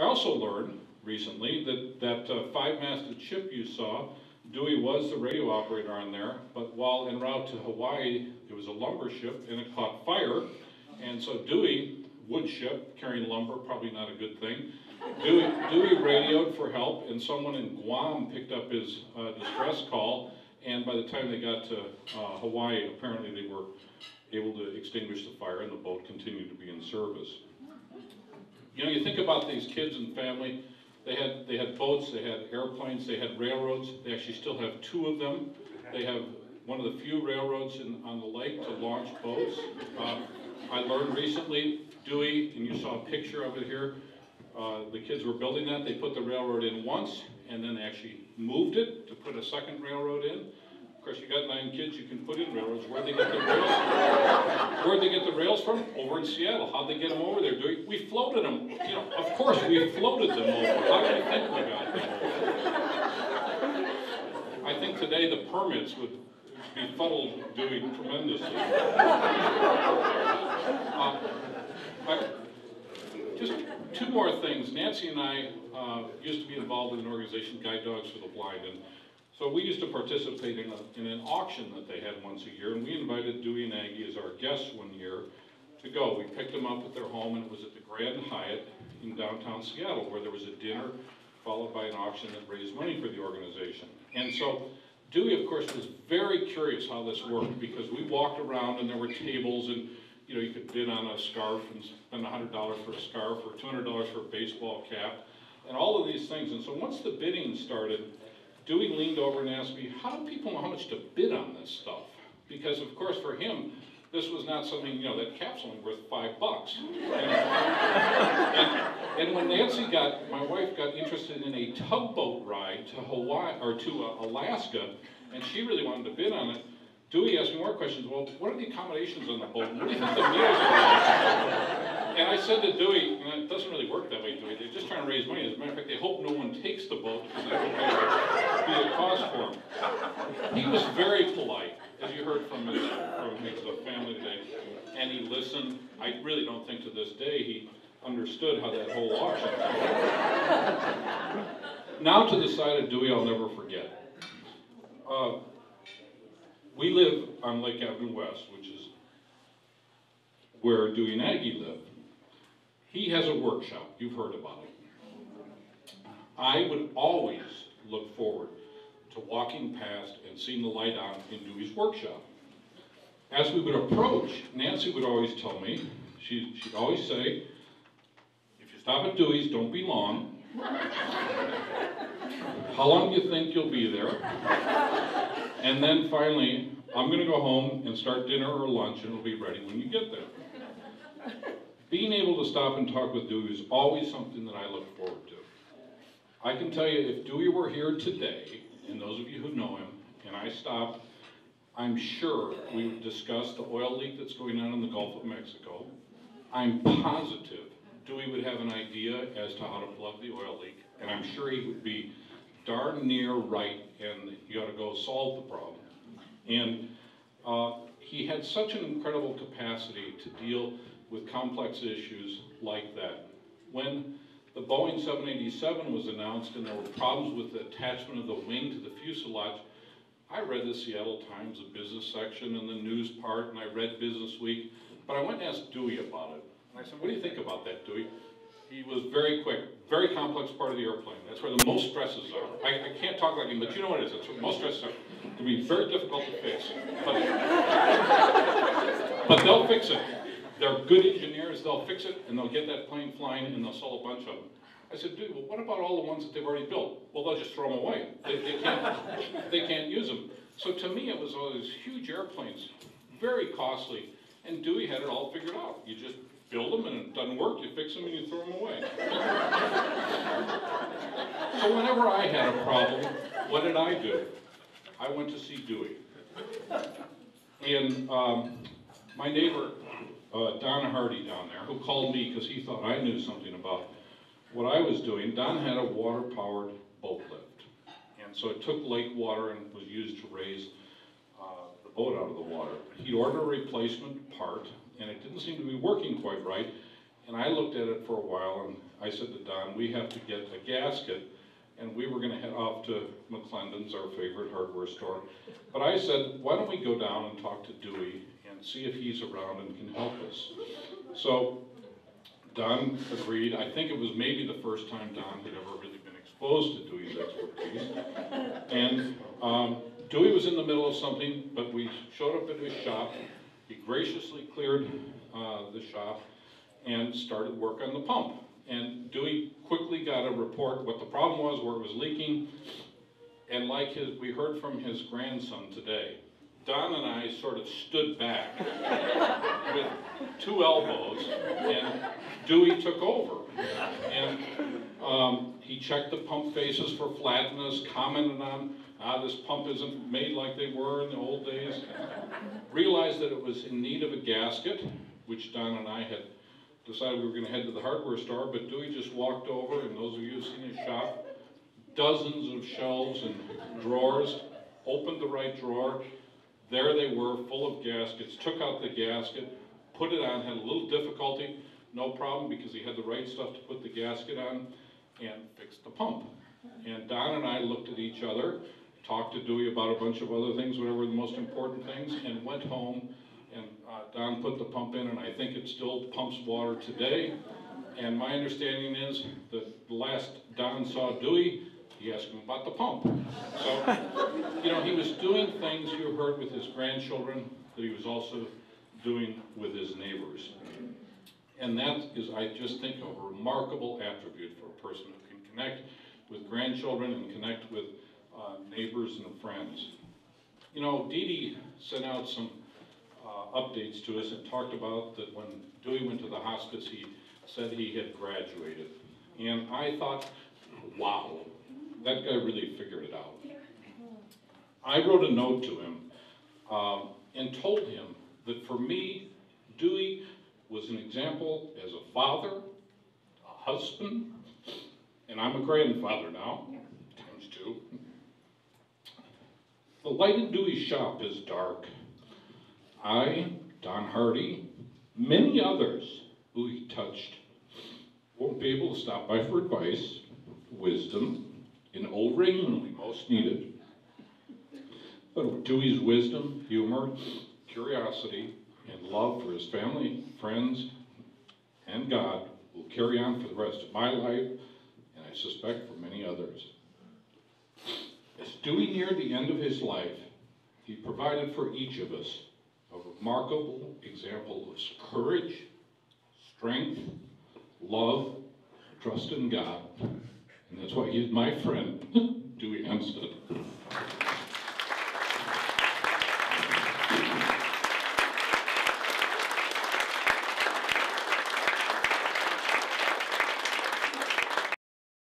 I also learned recently that five-masted ship you saw, Dewey was the radio operator on there, but while en route to Hawaii, it was a lumber ship and it caught fire. And so Dewey, wood ship, carrying lumber, probably not a good thing. Dewey radioed for help, and someone in Guam picked up his distress call, and by the time they got to Hawaii, apparently they were able to extinguish the fire and the boat continued to be in service. You know, you think about these kids and family, they had boats, they had airplanes, they had railroads. They actually still have two of them. They have one of the few railroads on the lake to launch boats. I learned recently, Dewey, and you saw a picture of it here, the kids were building that. They put the railroad in once, and then they actually moved it to put a second railroad in. Of course, you got 9 kids, you can put in railroads. Where'd they get the rails? Where'd they get the rails from? Over in Seattle. How'd they get them over there? We floated them. You know, of course, we floated them over. How do you think we got them over? I think today the permits would befuddle Dewey tremendously. Just 2 more things. Nancy and I used to be involved in an organization, Guide Dogs for the Blind, and so we used to participate in an auction that they had once a year, and we invited Dewey and Aggie as our guests one year to go. We picked them up at their home, and it was at the Grand Hyatt in downtown Seattle, where there was a dinner followed by an auction that raised money for the organization. And so Dewey, of course, was very curious how this worked, because we walked around and there were tables, and you know, you could bid on a scarf and spend $100 for a scarf or $200 for a baseball cap, and all of these things. And so once the bidding started, Dewey leaned over and asked me, how do people know how much to bid on this stuff? Because of course for him, this was not something, you know, that cap's only worth $5. And when Nancy my wife got interested in a tugboat ride to Hawaii, or to Alaska, and she really wanted to bid on it, Dewey asked me more questions. Well, what are the accommodations on the boat? What do you think the meals are like? And I said to Dewey, it doesn't really work that way, Dewey. They're just trying to raise money. As a matter of fact, they hope no one takes the boat, because that would be a cost for him. He was very polite, as you heard from his family today, and he listened. I really don't think to this day he understood how that whole auction worked. Now to the side of Dewey I'll never forget. We live on Lake Avenue West, which is where Dewey and Aggie live. He has a workshop. You've heard about it. I would always look forward to walking past and seeing the light on in Dewey's workshop. As we would approach, Nancy would always tell me, she'd always say, if you stop at Dewey's, don't be long. How long do you think you'll be there? And then finally, I'm going to go home and start dinner or lunch, and it'll be ready when you get there. Being able to stop and talk with Dewey is always something that I look forward to. I can tell you, if Dewey were here today, and those of you who know him, and I stopped, I'm sure we would discuss the oil leak that's going on in the Gulf of Mexico. I'm positive Dewey would have an idea as to how to plug the oil leak, and I'm sure he would be darn near right, and you ought to go solve the problem. And he had such an incredible capacity to deal with complex issues like that. When the Boeing 787 was announced and there were problems with the attachment of the wing to the fuselage, I read the Seattle Times, the business section and the news part, and I read Business Week, but I went and asked Dewey about it. And I said, what do you think about that, Dewey? He was very quick, very complex part of the airplane. That's where the most stresses are. I can't talk like him, but you know what it is. That's where the most stresses are. It can be very difficult to fix. But they'll fix it. They're good engineers, they'll fix it, and they'll get that plane flying, and they'll sell a bunch of them. I said, dude, well, what about all the ones that they've already built? Well, they'll just throw them away. They can't use them. So to me, it was all these huge airplanes, very costly, and Dewey had it all figured out. You just build them, and it doesn't work, you fix them, and you throw them away. So whenever I had a problem, what did I do? I went to see Dewey. And my neighbor, Don Hardy down there, who called me because he thought I knew something about what I was doing, Don had a water-powered boat lift. And so it took lake water and was used to raise the boat out of the water. He ordered a replacement part, and it didn't seem to be working quite right. And I looked at it for a while, and I said to Don, we have to get a gasket, and we were going to head off to McClendon's, our favorite hardware store. But I said, why don't we go down and talk to Dewey and see if he's around and can help us. So Don agreed. I think it was maybe the first time Don had ever really been exposed to Dewey's expertise. And Dewey was in the middle of something, but we showed up at his shop. He graciously cleared the shop and started work on the pump. And Dewey quickly got a report what the problem was, where it was leaking. And like we heard from his grandson today, Don and I sort of stood back with 2 elbows, and Dewey took over. And he checked the pump faces for flatness, commented on, this pump isn't made like they were in the old days. Realized that it was in need of a gasket, which Don and I had decided we were going to head to the hardware store, but Dewey just walked over, and those of you who've seen his shop, dozens of shelves and drawers, opened the right drawer. There they were, full of gaskets, took out the gasket, put it on, had a little difficulty, no problem, because he had the right stuff to put the gasket on, and fixed the pump. And Don and I looked at each other, talked to Dewey about a bunch of other things, whatever were the most important things, and went home, and Don put the pump in, and I think it still pumps water today. And my understanding is that the last Don saw Dewey, he asked him about the pump. So, you know, he was doing things you heard with his grandchildren that he was also doing with his neighbors. And that is, I just think, a remarkable attribute for a person who can connect with grandchildren and connect with neighbors and friends. You know, Dee Dee sent out some updates to us and talked about that when Dewey went to the hospice, he said he had graduated. And I thought, wow, that guy really figured it out. I wrote a note to him and told him that for me, Dewey was an example as a father, a husband, and I'm a grandfather now, times 2. The light in Dewey's shop is dark. I, Don Hardy, many others who he touched won't be able to stop by for advice, wisdom, an O-ring when we most need it. But Dewey's wisdom, humor, curiosity, and love for his family, friends, and God will carry on for the rest of my life, and I suspect for many others. As Dewey neared the end of his life, he provided for each of us a remarkable example of courage, strength, love, trust in God, and that's why he's my friend, Dewey Anstett.